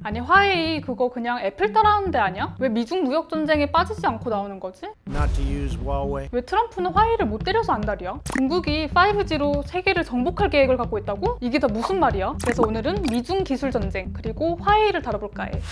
아니 화웨이 그거 그냥 애플 따라하는 데 아니야? 왜 미중 무역 전쟁에 빠지지 않고 나오는 거지? Not to use Huawei. 왜 트럼프는 화웨이를 못 때려서 안달이야? 중국이 5G로 세계를 정복할 계획을 갖고 있다고? 이게 다 무슨 말이야? 그래서 오늘은 미중 기술 전쟁 그리고 화웨이를 다뤄볼까 해. The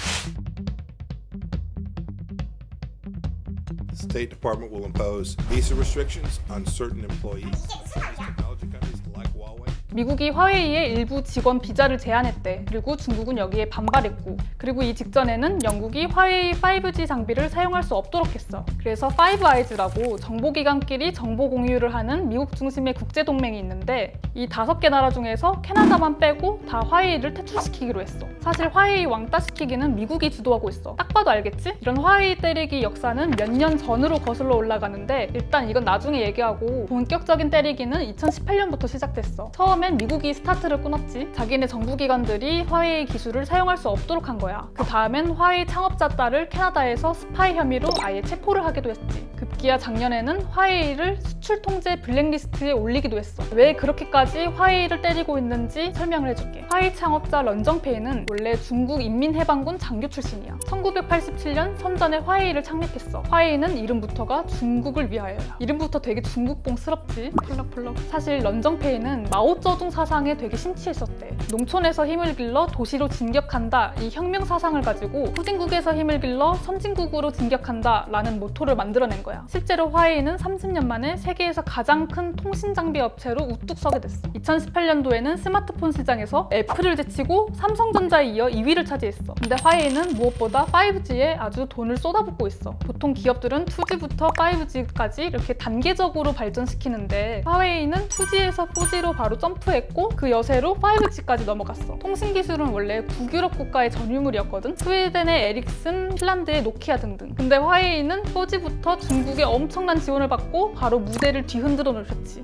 State Department will impose visa restrictions on certain employees. Technology companies like Huawei. 미국이 화웨이의 일부 직원 비자를 제한했대. 그리고 중국은 여기에 반발했고, 그리고 이 직전에는 영국이 화웨이 5G 장비를 사용할 수 없도록 했어. 그래서 파이브 아이즈라고 정보기관끼리 정보 공유를 하는 미국 중심의 국제동맹이 있는데 이 5개 나라 중에서 캐나다만 빼고 다 화웨이를 퇴출시키기로 했어. 사실 화웨이 왕따시키기는 미국이 주도하고 있어. 딱 봐도 알겠지? 이런 화웨이 때리기 역사는 몇 년 전으로 거슬러 올라가는데 일단 이건 나중에 얘기하고 본격적인 때리기는 2018년부터 시작됐어. 처음엔 미국이 스타트를 끊었지. 자기네 정부기관들이 화웨이 기술을 사용할 수 없도록 한 거야. 그 다음엔 화웨이 창업자 딸을 캐나다에서 스파이 혐의로 아예 체포를 하기도 했지. 급기야 작년에는 화웨이를 수출 통제 블랙리스트에 올리기도 했어. 왜 그렇게까지 화웨이를 때리고 있는지 설명을 해줄게. 화웨이 창업자 런정페이는 원래 중국 인민해방군 장교 출신이야. 1987년 선전에 화웨이를 창립했어. 화웨이는 이름부터가 중국을 위하여야. 이름부터 되게 중국봉스럽지? 펄럭펄럭. 사실 런정페이는 마오쩌둥 사상에 되게 심취했었대. 농촌에서 힘을 길러 도시로 진격한다 이 혁명 사상을 가지고 후진국에서 힘을 길러 선진국으로 진격한다 라는 모토를 만들어낸 거야. 실제로 화웨이는 30년 만에 세계에서 가장 큰 통신 장비 업체로 우뚝 서게 됐어. 2018년도에는 스마트폰 시장에서 애플을 제치고 삼성전자에 이어 2위를 차지했어. 근데 화웨이는 무엇보다 5G에 아주 돈을 쏟아붓고 있어. 보통 기업들은 2G부터 5G까지 이렇게 단계적으로 발전시키는데 화웨이는 2G에서 4G로 바로 점프했고 그 여세로 5G까지 넘어갔어. 통신 기술은 원래 북유럽 국가의 전유물이었거든. 스웨덴의 에릭슨, 핀란드의 노키아 등등. 근데 화웨이는 4G부터 중국의 엄청난 지원을 받고 바로 무대를 뒤흔들어 놓으셨지.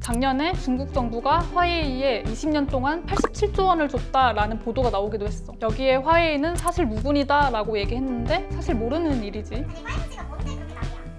작년에 중국 정부가 화웨이에 20년 동안 87조 원을 줬다라는 보도가 나오기도 했어. 여기에 화웨이는 사실 무근이다 라고 얘기했는데 사실 모르는 일이지.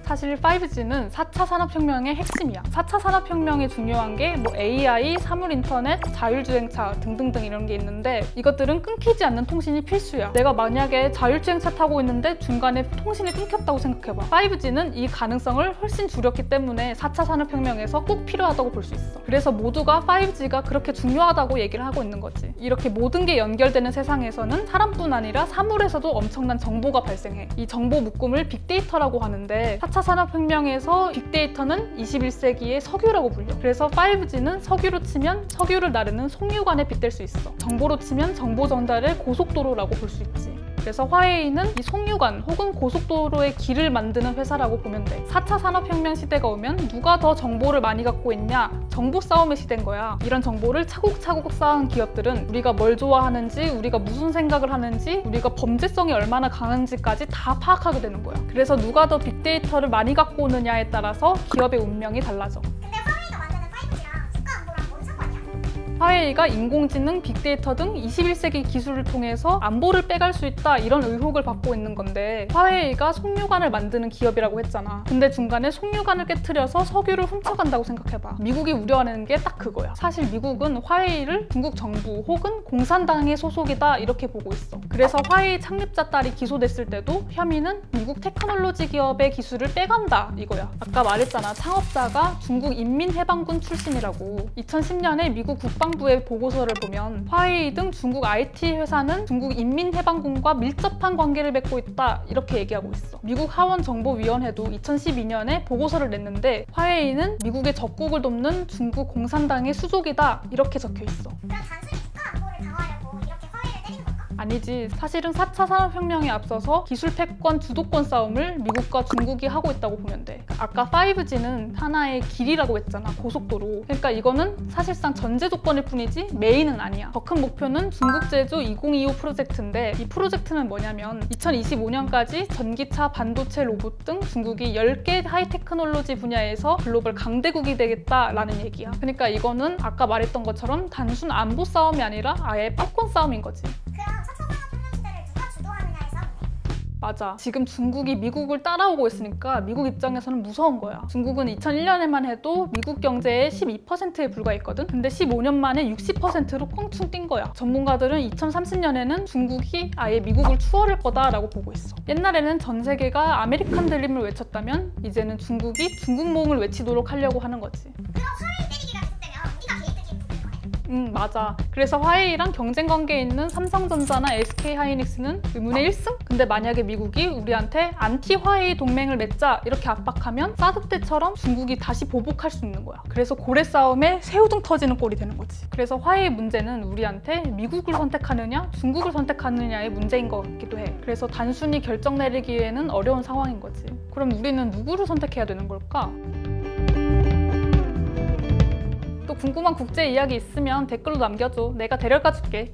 사실 5G는 4차 산업혁명의 핵심이야. 4차 산업혁명이 중요한 게 뭐 AI, 사물인터넷, 자율주행차 등등등 이런 게 있는데 이것들은 끊기지 않는 통신이 필수야. 내가 만약에 자율주행차 타고 있는데 중간에 통신이 끊겼다고 생각해봐. 5G는 이 가능성을 훨씬 줄였기 때문에 4차 산업혁명에서 꼭 필요하다고 볼 수 있어. 그래서 모두가 5G가 그렇게 중요하다고 얘기를 하고 있는 거지. 이렇게 모든 게 연결되는 세상에서는 사람뿐 아니라 사물에서도 엄청난 정보가 발생해. 이 정보 묶음을 빅데이터라고 하는데 4차 산업혁명에서 빅데이터는 21세기의 석유라고 불려. 그래서 5G는 석유로 치면 석유를 나르는 송유관에 빗댈 수 있어. 정보로 치면 정보 전달의 고속도로라고 볼 수 있지. 그래서 화웨이는 이 송유관 혹은 고속도로의 길을 만드는 회사라고 보면 돼. 4차 산업혁명 시대가 오면 누가 더 정보를 많이 갖고 있냐? 정보 싸움의 시대인 거야. 이런 정보를 차곡차곡 쌓은 기업들은 우리가 뭘 좋아하는지, 우리가 무슨 생각을 하는지, 우리가 범죄성이 얼마나 강한지까지 다 파악하게 되는 거야. 그래서 누가 더 빅데이터를 많이 갖고 오느냐에 따라서 기업의 운명이 달라져. 화웨이가 인공지능, 빅데이터 등 21세기 기술을 통해서 안보를 빼갈 수 있다 이런 의혹을 받고 있는 건데 화웨이가 송유관을 만드는 기업이라고 했잖아. 근데 중간에 송유관을 깨트려서 석유를 훔쳐간다고 생각해봐. 미국이 우려하는 게 딱 그거야. 사실 미국은 화웨이를 중국 정부 혹은 공산당의 소속이다 이렇게 보고 있어. 그래서 화웨이 창립자 딸이 기소됐을 때도 혐의는 미국 테크놀로지 기업의 기술을 빼간다 이거야. 아까 말했잖아. 창업자가 중국 인민해방군 출신이라고. 2010년에 미국 국방부의 보고서를 보면 화웨이 등 중국 IT 회사는 중국 인민해방군과 밀접한 관계를 맺고 있다 이렇게 얘기하고 있어. 미국 하원정보위원회도 2012년에 보고서를 냈는데 화웨이는 미국의 적국을 돕는 중국 공산당의 수족이다 이렇게 적혀 있어. 그럼 단순히 국가 안보를 강화하려고 이렇게 화웨이를 때리는 건가? 아니지. 사실은 4차 산업혁명에 앞서서 기술 패권, 주도권 싸움을 미국과 중국이 하고 있다고 보면 돼. 아까 5G는 하나의 길이라고 했잖아. 고속도로. 그러니까 이거는 사실상 전제 조건일 뿐이지 메인은 아니야. 더 큰 목표는 중국 제조 2025 프로젝트인데 이 프로젝트는 뭐냐면 2025년까지 전기차, 반도체, 로봇 등 중국이 10개 하이테크놀로지 분야에서 글로벌 강대국이 되겠다라는 얘기야. 그러니까 이거는 아까 말했던 것처럼 단순 안보 싸움이 아니라 아예 패권 싸움인 거지. 그럼 4차 산업혁명 시대를 누가 주도하느냐의 싸움이네. 맞아. 지금 중국이 미국을 따라오고 있으니까 미국 입장에서는 무서운 거야. 중국은 2001년에만 해도 미국 경제의 12%에 불과했거든. 근데 15년 만에 60%로 껑충 뛴 거야. 전문가들은 2030년에는 중국이 아예 미국을 추월할 거다라고 보고 있어. 옛날에는 전 세계가 아메리칸 드림을 외쳤다면 이제는 중국이 중국몽을 외치도록 하려고 하는 거지. 그럼 화웨이 때리기가 계속되면 우리가 개이득이 붙는 거네. 맞아. 그래서 화웨이랑 경쟁 관계에 있는 삼성전자나 SK하이닉스는 의문의 1승? 근데 만약에 미국이 우리한테 안티 화웨이 동맹을 맺자 이렇게 압박하면 사드 때처럼 중국이 다시 보복할 수 있는 거야. 그래서 고래 싸움에 새우등 터지는 꼴이 되는 거지. 그래서 화웨이 문제는 우리한테 미국을 선택하느냐 중국을 선택하느냐의 문제인 것 같기도 해. 그래서 단순히 결정 내리기에는 어려운 상황인 거지. 그럼 우리는 누구를 선택해야 되는 걸까? 또 궁금한 국제 이야기 있으면 댓글로 남겨줘. 내가 데려가 줄게.